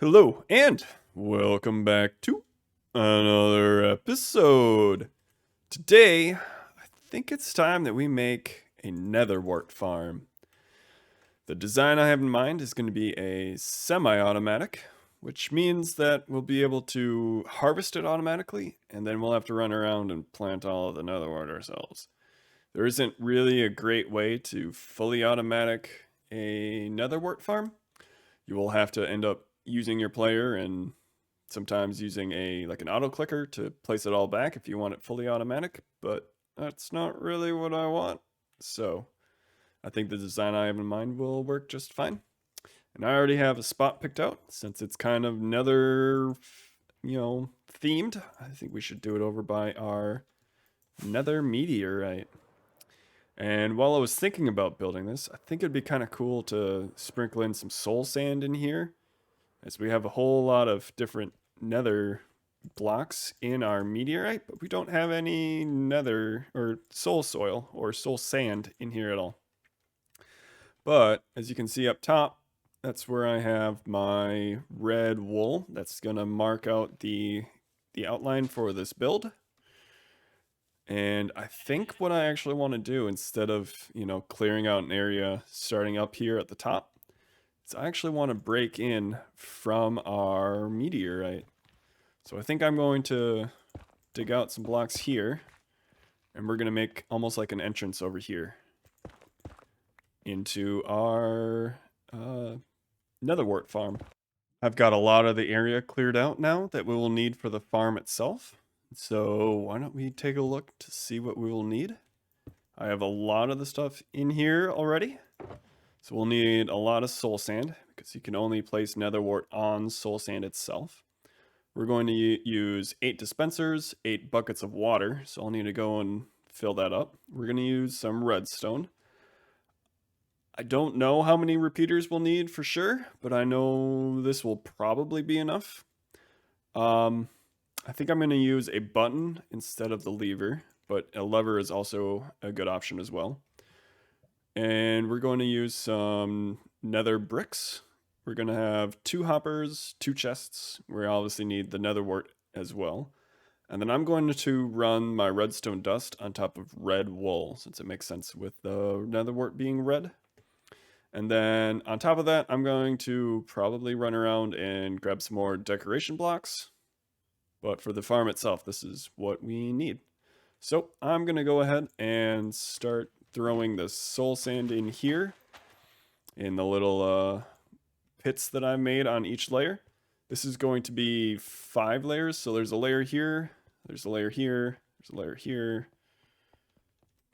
Hello, and welcome back to another episode. Today, I think it's time that we make a Nether Wart Farm. The design I have in mind is going to be a semi-automatic, which means that we'll be able to harvest it automatically, and then we'll have to run around and plant all of the Nether Wart ourselves. There isn't really a great way to fully automatic a Nether Wart Farm. You will have to end up using your player and sometimes using an auto clicker to place it all back if you want it fully automatic, but that's not really what I want. So I think the design I have in mind will work just fine. And I already have a spot picked out since it's kind of nether, themed. I think we should do it over by our nether meteorite. And while I was thinking about building this, I think it'd be kind of cool to sprinkle in some soul sand in here, as we have a whole lot of different nether blocks in our meteorite, but we don't have any nether or soul soil or soul sand in here at all. But as you can see up top, that's where I have my red wool that's going to mark out the outline for this build. And I think what I actually want to do, instead of, clearing out an area starting up here at the top, is I actually want to break in from our meteorite. So I think I'm going to dig out some blocks here, and we're going to make almost like an entrance over here into our Nether Wart Farm. I've got a lot of the area cleared out now that we will need for the farm itself. So why don't we take a look to see what we will need. I have a lot of the stuff in here already. So we'll need a lot of soul sand because you can only place nether wart on soul sand itself. We're going to use 8 dispensers, 8 buckets of water. So I'll need to go and fill that up. We're going to use some redstone. I don't know how many repeaters we'll need for sure, but I know this will probably be enough. I think I'm going to use a button instead of the lever, but a lever is also a good option as well. And we're going to use some nether bricks. We're going to have 2 hoppers, 2 chests. We obviously need the nether wart as well. And then I'm going to run my redstone dust on top of red wool, since it makes sense with the nether wart being red. And then on top of that, I'm going to probably run around and grab some more decoration blocks. But for the farm itself, this is what we need. So I'm going to go ahead and start throwing the soul sand in here in the little pits that I made on each layer. This is going to be 5 layers. So there's a layer here, there's a layer here, there's a layer here,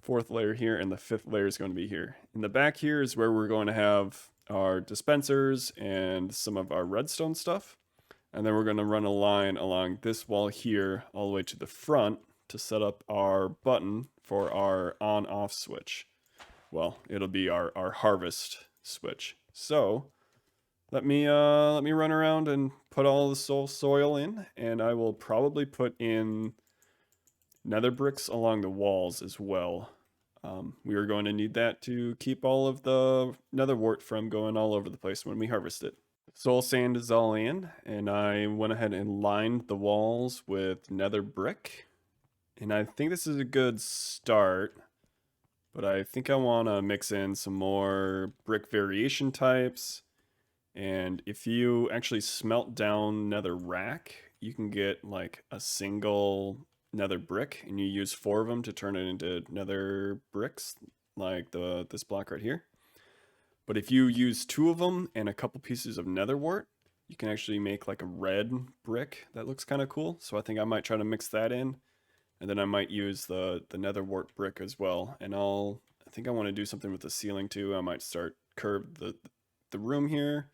4th layer here, and the 5th layer is going to be here. In the back here is where we're going to have our dispensers and some of our redstone stuff. And then we're going to run a line along this wall here all the way to the front to set up our button for our on-off switch. Well, it'll be our harvest switch. So let me run around and put all the soil in, and I will probably put in nether bricks along the walls as well. We are going to need that to keep all of the nether wart from going all over the place when we harvest it. Soul sand is all in, and I went ahead and lined the walls with nether brick. And I think this is a good start, but I think I want to mix in some more brick variation types. And if you actually smelt down nether rack, you can get like a single nether brick, and you use 4 of them to turn it into nether bricks, like this block right here. But if you use 2 of them and a couple pieces of nether wart, you can actually make like a red brick that looks kind of cool. So I think I might try to mix that in, and then I might use the nether wart brick as well. And I think I want to do something with the ceiling too. I might start curve the room here.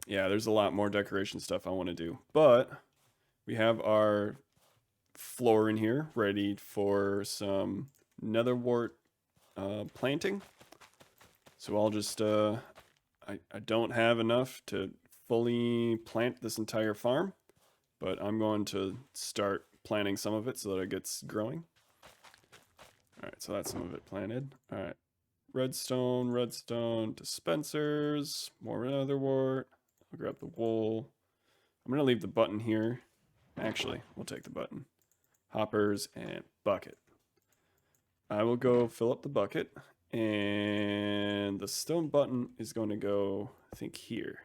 Yeah, there's a lot more decoration stuff I want to do, but we have our floor in here ready for some nether wart planting. So I'll just, I don't have enough to fully plant this entire farm, but I'm going to start planting some of it so that it gets growing. All right, so that's some of it planted. All right, redstone, dispensers, more nether wart. I'll grab the wool. I'm going to leave the button here. Actually, we'll take the button. Hoppers and bucket. I will go fill up the bucket, and the stone button is going to go, I think, here.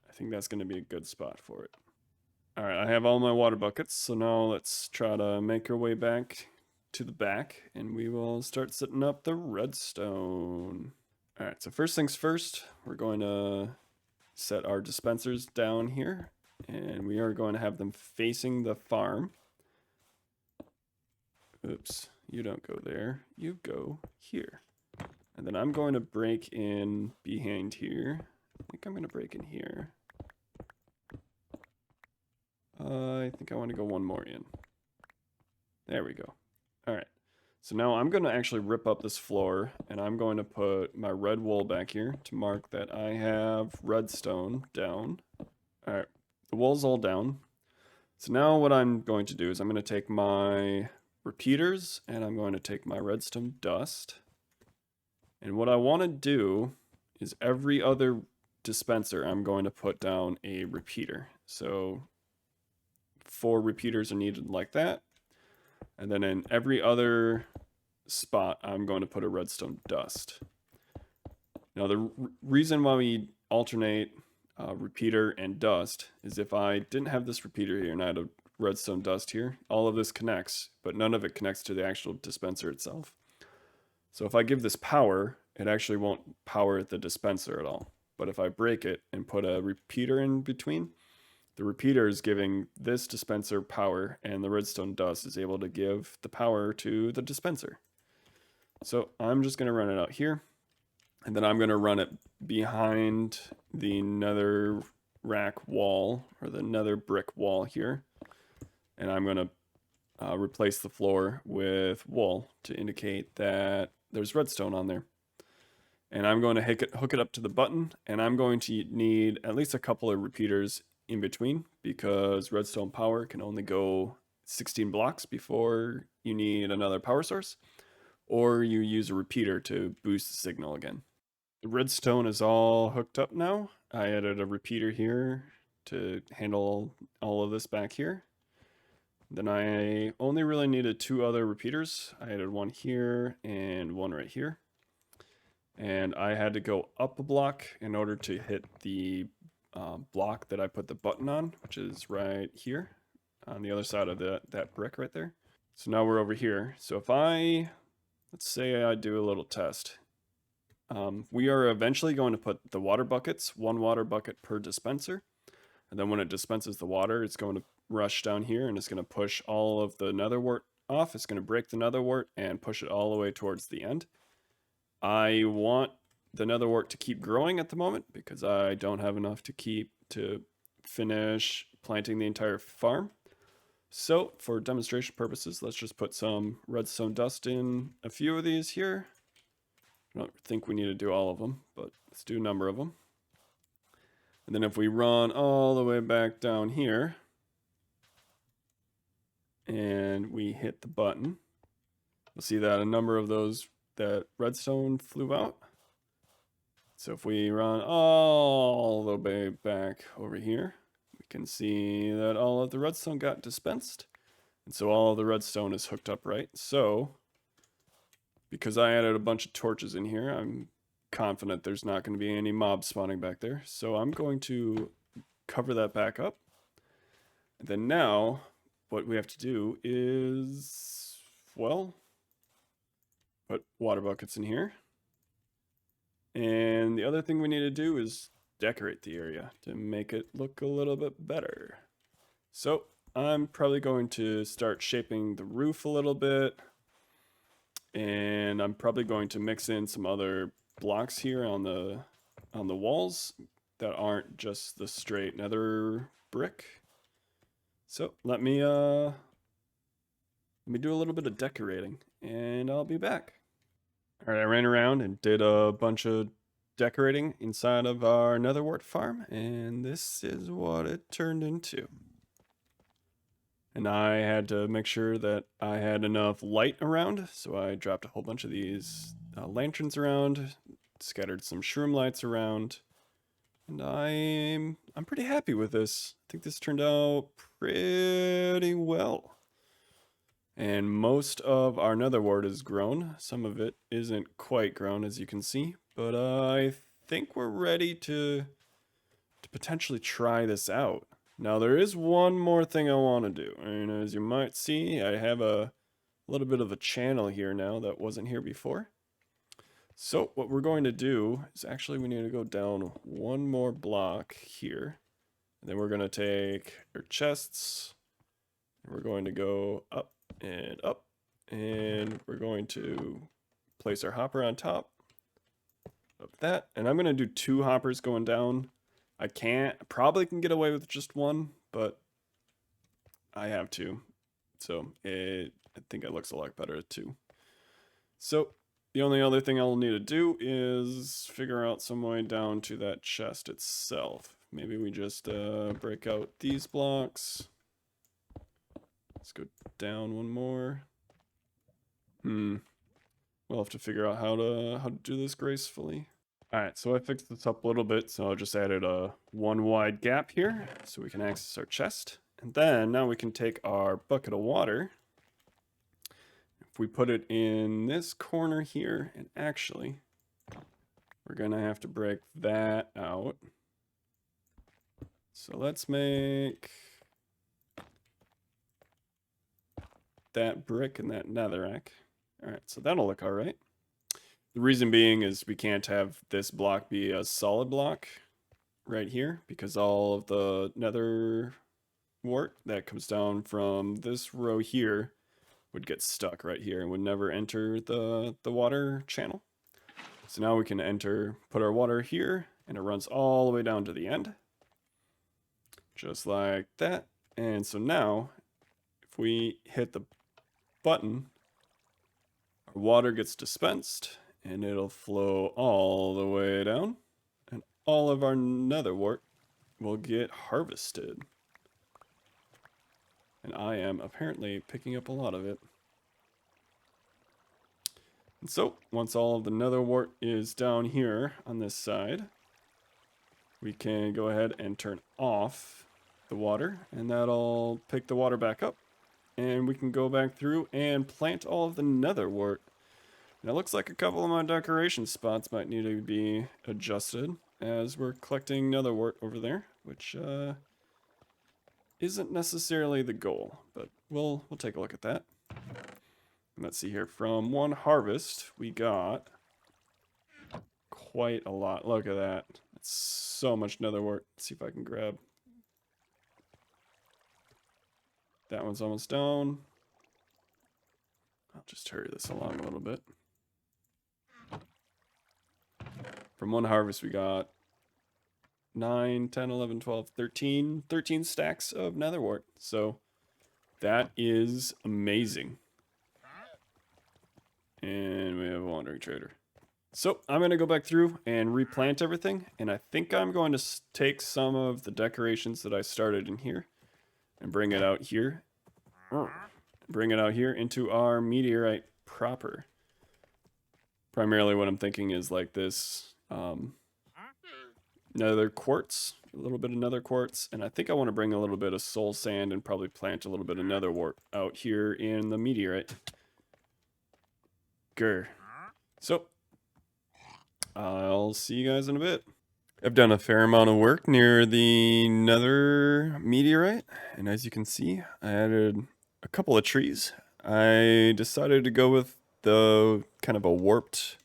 I think that's going to be a good spot for it. All right, I have all my water buckets, so now let's try to make our way back to the back, and we will start setting up the redstone. All right, so first things first, we're going to set our dispensers down here, and we are going to have them facing the farm. Oops, you don't go there, you go here. And then I'm going to break in behind here. I think I'm going to break in here. I think I want to go one more in. There we go. All right. So now I'm going to actually rip up this floor, and I'm going to put my red wool back here to mark that I have redstone down. All right. The wool's all down. So now what I'm going to do is I'm going to take my repeaters, and I'm going to take my redstone dust. And what I want to do is every other dispenser, I'm going to put down a repeater. So 4 repeaters are needed like that. And then in every other spot, I'm going to put a redstone dust. Now, the reason why we alternate repeater and dust is if I didn't have this repeater here and I had a redstone dust here, all of this connects, but none of it connects to the actual dispenser itself. So if I give this power, it actually won't power the dispenser at all. But if I break it and put a repeater in between, the repeater is giving this dispenser power, and the redstone dust is able to give the power to the dispenser. So I'm just going to run it out here, and then I'm going to run it behind the nether rack wall, or the nether brick wall here. And I'm going to replace the floor with wool to indicate that there's redstone on there. And I'm going to hook it up to the button, and I'm going to need at least a couple of repeaters in between, because redstone power can only go 16 blocks before you need another power source, or you use a repeater to boost the signal again. The redstone is all hooked up now. I added a repeater here to handle all of this back here. Then I only really needed 2 other repeaters. I added one here and one right here. And I had to go up a block in order to hit the block that I put the button on, which is right here on the other side of that brick right there. So now we're over here. So if let's say I do a little test. We are eventually going to put the water buckets, 1 water bucket per dispenser. And then when it dispenses the water, it's going to rush down here and it's going to push all of the nether wart off. It's going to break the nether wart and push it all the way towards the end. I want the nether wart to keep growing at the moment because I don't have enough to finish planting the entire farm. So for demonstration purposes, let's just put some redstone dust in a few of these here. I don't think we need to do all of them, but let's do a number of them. And then if we run all the way back down here and we hit the button, we'll see that a number of that redstone flew out. So if we run all the way back over here, we can see that all of the redstone got dispensed. And so all of the redstone is hooked up right. So because I added a bunch of torches in here, I'm confident there's not going to be any mobs spawning back there. So I'm going to cover that back up. And then now what we have to do is, well, put water buckets in here. And the other thing we need to do is decorate the area to make it look a little bit better. So I'm probably going to start shaping the roof a little bit. And I'm probably going to mix in some other blocks here on the walls that aren't just the straight nether brick. So let me do a little bit of decorating and I'll be back. All right, I ran around and did a bunch of decorating inside of our Nether Wart Farm, and this is what it turned into. And I had to make sure that I had enough light around, so I dropped a whole bunch of these lanterns around, scattered some shroom lights around, And I'm pretty happy with this. I think this turned out pretty well. And most of our nether wart is grown. Some of it isn't quite grown, as you can see. But I think we're ready to potentially try this out. Now, there is one more thing I want to do. And as you might see, I have a little bit of a channel here now that wasn't here before. So what we're going to do is actually we need to go down one more block here. And then we're going to take our chests. And we're going to go up and up. And we're going to place our hopper on top of that. And I'm going to do 2 hoppers going down. I probably can get away with just one, but I have to. So I think it looks a lot better at 2. So the only other thing I'll need to do is figure out some way down to that chest itself. Maybe we just break out these blocks. Let's go down one more. We'll have to figure out how to do this gracefully. All right, so I fixed this up a little bit, so I just added a 1 wide gap here so we can access our chest. And then now we can take our bucket of water. If we put it in this corner here, and actually, we're gonna have to break that out. So let's make that brick and that netherrack. All right, so that'll look all right. The reason being is we can't have this block be a solid block right here because all of the nether wart that comes down from this row here would get stuck right here and would never enter the water channel. So now we can put our water here, and it runs all the way down to the end. Just like that. And so now, if we hit the button, our water gets dispensed, and it'll flow all the way down, and all of our nether wart will get harvested. And I am apparently picking up a lot of it. And so, once all of the nether wart is down here on this side, we can go ahead and turn off the water, and that'll pick the water back up. And we can go back through and plant all of the nether wart. And it looks like a couple of my decoration spots might need to be adjusted as we're collecting nether wart over there, which isn't necessarily the goal, but we'll take a look at that. And let's see here, from one harvest, we got quite a lot. Look at that. That's so much nether wart. Let's see if I can grab. That one's almost down. I'll just hurry this along a little bit. From one harvest, we got 9, 10, 11, 12, 13 stacks of nether wart. So that is amazing. And we have a wandering trader. So I'm going to go back through and replant everything. And I think I'm going to take some of the decorations that I started in here and bring it out here. Bring it out here into our meteorite proper. Primarily what I'm thinking is like this nether quartz, a little bit of nether quartz, and I think I want to bring a little bit of soul sand and probably plant a little bit of nether wart out here in the meteorite. Grr. So, I'll see you guys in a bit. I've done a fair amount of work near the nether meteorite, and as you can see, I added a couple of trees. I decided to go with the kind of a warped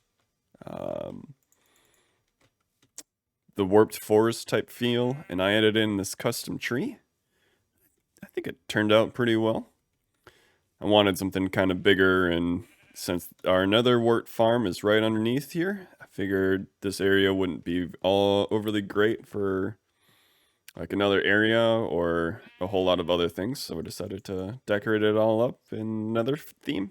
the warped forest type feel, and I added in this custom tree. I think it turned out pretty well. I wanted something kind of bigger, and since our Nether Wart Farm is right underneath here, I figured this area wouldn't be all overly great for like another area or a whole lot of other things, so I decided to decorate it all up in Nether theme.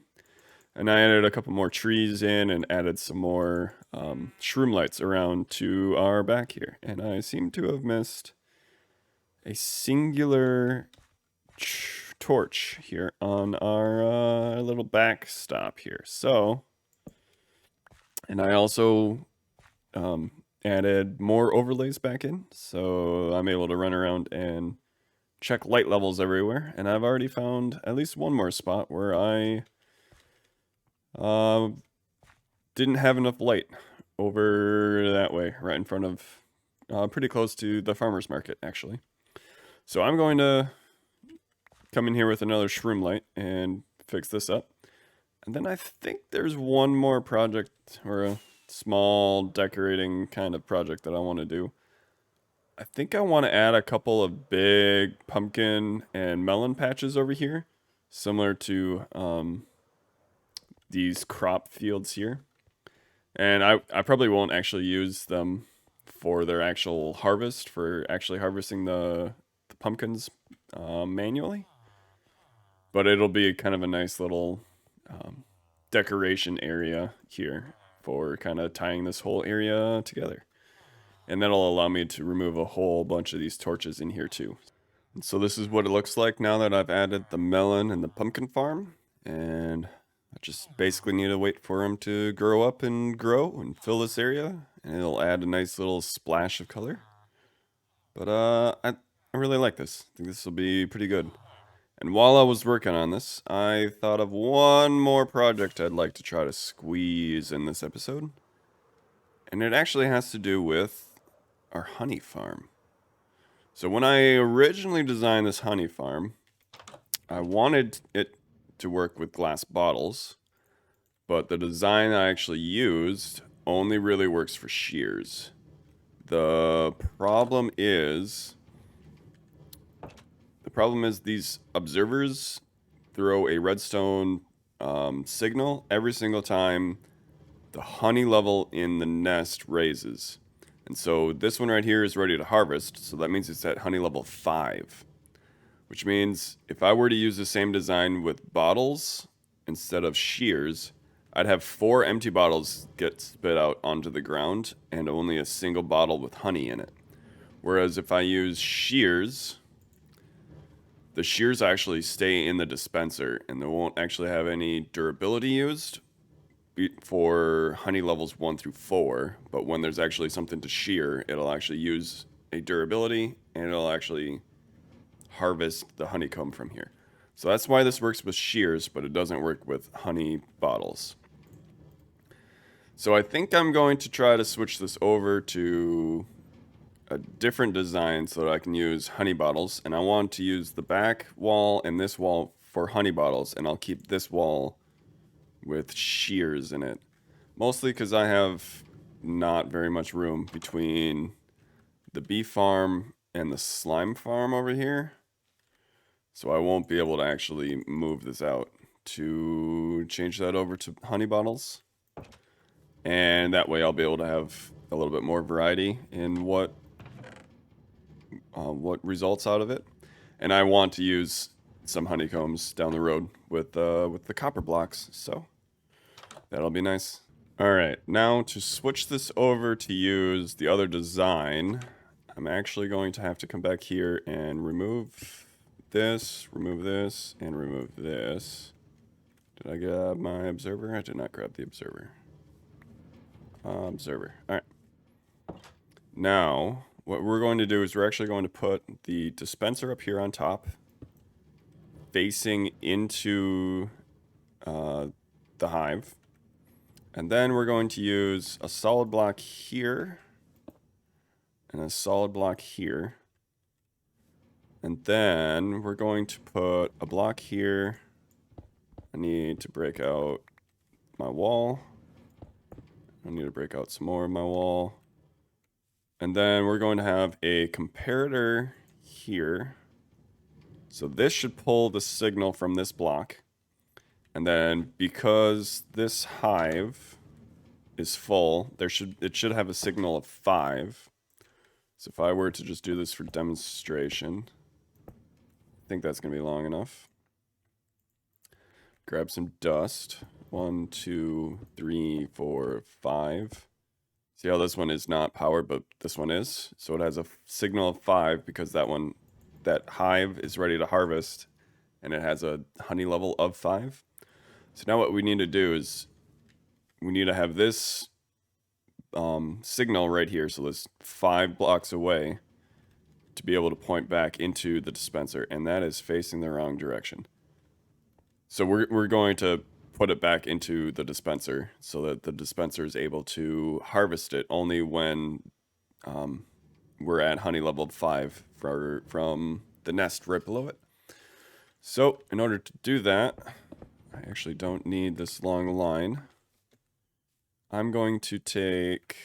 And I added a couple more trees in and added some more shroom lights around to our back here. And I seem to have missed a singular torch here on our little backstop here. So, and I also added more overlays back in, so I'm able to run around and check light levels everywhere. And I've already found at least one more spot where I didn't have enough light over that way, right in front of, pretty close to the farmer's market, actually. So I'm going to come in here with another shroom light and fix this up. And then I think there's one more project, or a small decorating kind of project that I want to do. I think I want to add a couple of big pumpkin and melon patches over here, similar to these crop fields here. And I probably won't actually use them for their actual harvest, for actually harvesting the pumpkins manually. But it'll be kind of a nice little decoration area here for kind of tying this whole area together. And that'll allow me to remove a whole bunch of these torches in here too. And so this is what it looks like now that I've added the melon and the pumpkin farm. And I just basically need to wait for them to grow up and grow and fill this area. And it'll add a nice little splash of color. But I really like this. I think this will be pretty good. And while I was working on this, I thought of one more project I'd like to try to squeeze in this episode. And it actually has to do with our honey farm. So when I originally designed this honey farm, I wanted it to work with glass bottles, but the design I actually used only really works for shears. The problem is these observers throw a redstone signal every single time the honey level in the nest raises. And so this one right here is ready to harvest, so that means it's at honey level 5. Which means if I were to use the same design with bottles instead of shears, I'd have 4 empty bottles get spit out onto the ground and only a single bottle with honey in it. Whereas if I use shears, the shears actually stay in the dispenser and they won't actually have any durability used for honey levels 1 through 4. But when there's actually something to shear, it'll actually use a durability and it'll actually harvest the honeycomb from here. So that's why this works with shears, but it doesn't work with honey bottles. So I think I'm going to try to switch this over to a different design so that I can use honey bottles. And I want to use the back wall and this wall for honey bottles, and I'll keep this wall with shears in it. Mostly because I have not very much room between the bee farm and the slime farm over here. So I won't be able to actually move this out to change that over to honey bottles. And that way I'll be able to have a little bit more variety in what results out of it. And I want to use some honeycombs down the road with the copper blocks, so that'll be nice. All right, now to switch this over to use the other design, I'm actually going to have to come back here and remove this, and remove this. Did I grab my observer? I did not grab the observer. Observer. All right. Now, what we're going to do is we're actually going to put the dispenser up here on top, facing into the hive. And then we're going to use a solid block here and a solid block here. And then we're going to put a block here. I need to break out my wall. I need to break out some more of my wall. And then we're going to have a comparator here. So this should pull the signal from this block. And then because this hive is full, it should have a signal of 5. So if I were to just do this for demonstration, I think that's going to be long enough. Grab some dust. 1, 2, 3, 4, 5. See how this one is not powered, but this one is. So it has a signal of 5 because that hive is ready to harvest, and it has a honey level of 5. So now what we need to do is we need to have this signal right here, so there's 5 blocks away, to be able to point back into the dispenser, and that is facing the wrong direction. So we're going to put it back into the dispenser so that the dispenser is able to harvest it only when we're at honey level 5 from the nest right below it. So in order to do that, I actually don't need this long line. I'm going to take,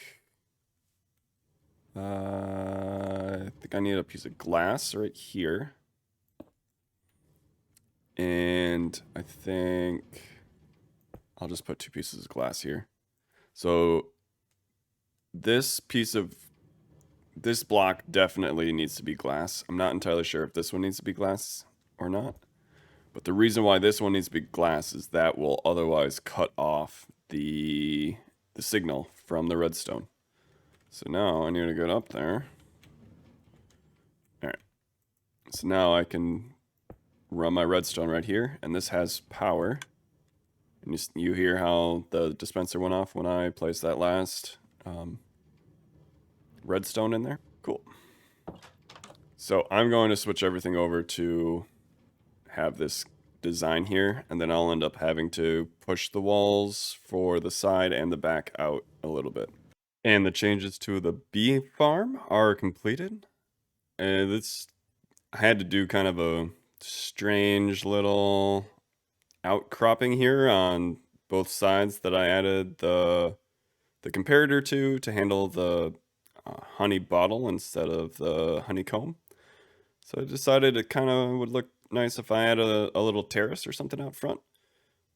I think I need a piece of glass right here. And I think I'll just put 2 pieces of glass here. So this block definitely needs to be glass. I'm not entirely sure if this one needs to be glass or not. But the reason why this one needs to be glass is that will otherwise cut off the signal from the redstone. So now I need to get up there. Alright. So now I can run my redstone right here, and this has power. And you hear how the dispenser went off when I placed that last redstone in there. Cool. So I'm going to switch everything over to have this design here, and then I'll end up having to push the walls for the side and the back out a little bit. And the changes to the bee farm are completed. And I had to do kind of a strange little outcropping here on both sides that I added the comparator to handle the honey bottle instead of the honeycomb. So I decided it kind of would look nice if I had a little terrace or something out front.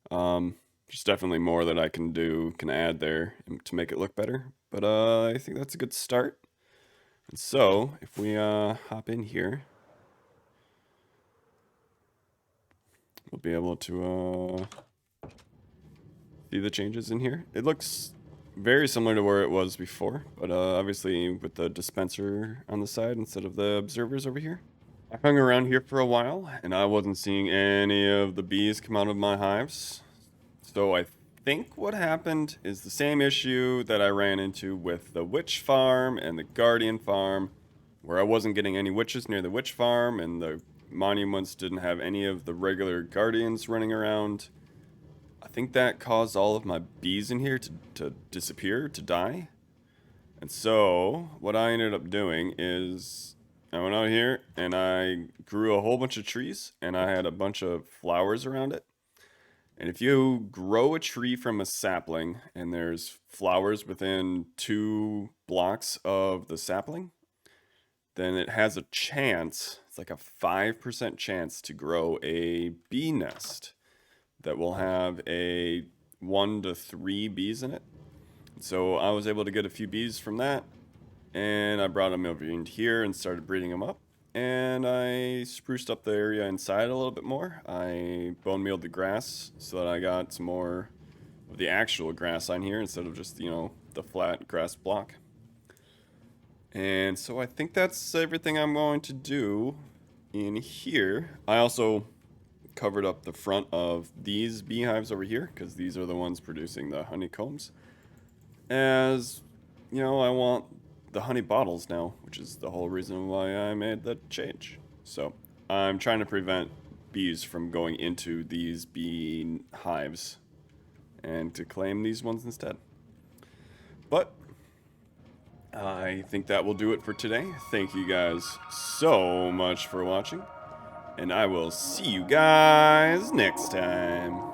There's definitely more that I can add there to make it look better. But I think that's a good start. And so if we hop in here, we'll be able to see the changes in here. It looks very similar to where it was before, but obviously with the dispenser on the side instead of the observers over here. I hung around here for a while, and I wasn't seeing any of the bees come out of my hives. So I think what happened is the same issue that I ran into with the witch farm and the guardian farm, where I wasn't getting any witches near the witch farm, and the monuments didn't have any of the regular guardians running around. I think that caused all of my bees in here to disappear, to die. And so what I ended up doing is I went out here and I grew a whole bunch of trees, and I had a bunch of flowers around it. And if you grow a tree from a sapling and there's flowers within 2 blocks of the sapling, then it has a chance, it's like a 5% chance to grow a bee nest that will have a 1 to 3 bees in it. So I was able to get a few bees from that, and I brought them over in here and started breeding them up. And I spruced up the area inside a little bit more. I bone mealed the grass so that I got some more of the actual grass on here instead of just, the flat grass block. And so I think that's everything I'm going to do in here. I also covered up the front of these beehives over here because these are the ones producing the honeycombs. As, I want the honey bottles now, which is the whole reason why I made the change. So I'm trying to prevent bees from going into these bee hives and to claim these ones instead. But I think that will do it for today. Thank you guys so much for watching, and I will see you guys next time.